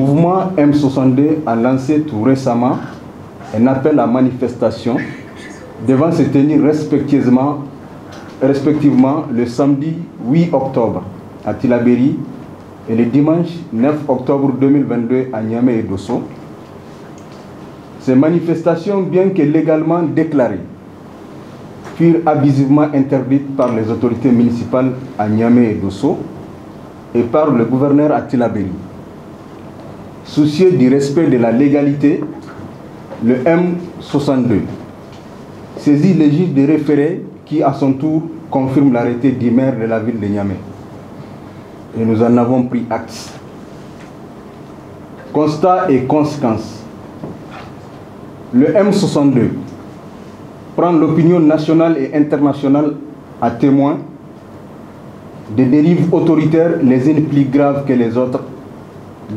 mouvement M62 a lancé tout récemment un appel à manifestation devant se tenir respectivement le samedi 8 octobre à Tillabéri et le dimanche 9 octobre 2022 à Niamey et Dosso. Ces manifestations, bien que légalement déclarées, furent abusivement interdites par les autorités municipales à Niamey et Dosso et par le gouverneur à Tillabéri. Soucieux du respect de la légalité, le M62 saisit le juge de référé qui, à son tour, confirme l'arrêté du maire de la ville de Niamey. Et nous en avons pris acte. Constat et conséquences. Le M62 prend l'opinion nationale et internationale à témoin des dérives autoritaires les unes plus graves que les autres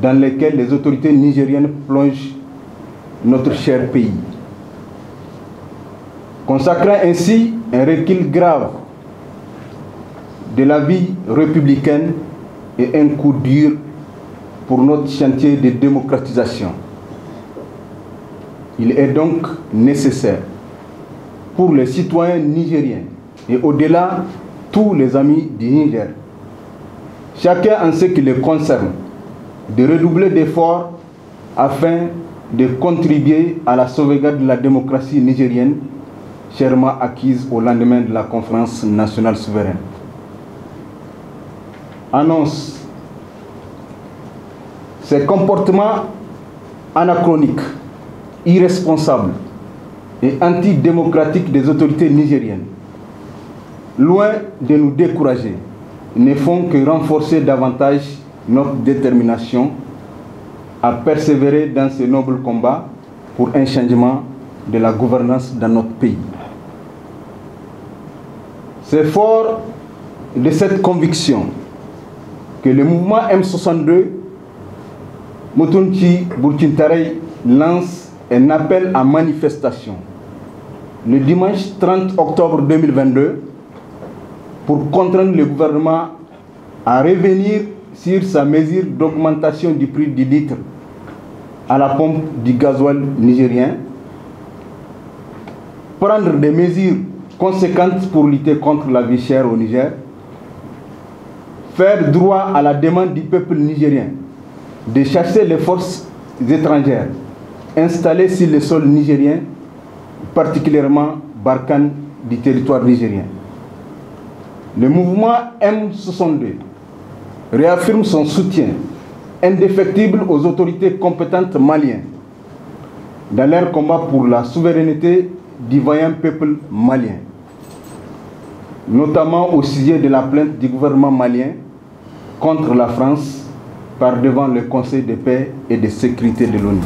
dans lesquelles les autorités nigériennes plongent notre cher pays, consacrant ainsi un recul grave de la vie républicaine et un coup dur pour notre chantier de démocratisation. Il est donc nécessaire pour les citoyens nigériens et au-delà tous les amis du Niger, chacun en ce qui les concerne, de redoubler d'efforts afin de contribuer à la sauvegarde de la démocratie nigérienne chèrement acquise au lendemain de la conférence nationale souveraine. Annonce. Ces comportements anachroniques, irresponsables et antidémocratiques des autorités nigériennes, loin de nous décourager, ne font que renforcer davantage notre détermination à persévérer dans ce noble combat pour un changement de la gouvernance dans notre pays. C'est fort de cette conviction que le mouvement M62 Mutunchi Burkintarey lance un appel à manifestation le dimanche 30 octobre 2022 pour contraindre le gouvernement à revenir sur sa mesure d'augmentation du prix du litre à la pompe du gasoil nigérien, prendre des mesures conséquentes pour lutter contre la vie chère au Niger, faire droit à la demande du peuple nigérien de chasser les forces étrangères installées sur le sol nigérien, particulièrement Barkhane du territoire nigérien. Le mouvement M62 réaffirme son soutien indéfectible aux autorités compétentes maliennes dans leur combat pour la souveraineté du vaillant peuple malien, notamment au sujet de la plainte du gouvernement malien contre la France par devant le Conseil de paix et de sécurité de l'ONU.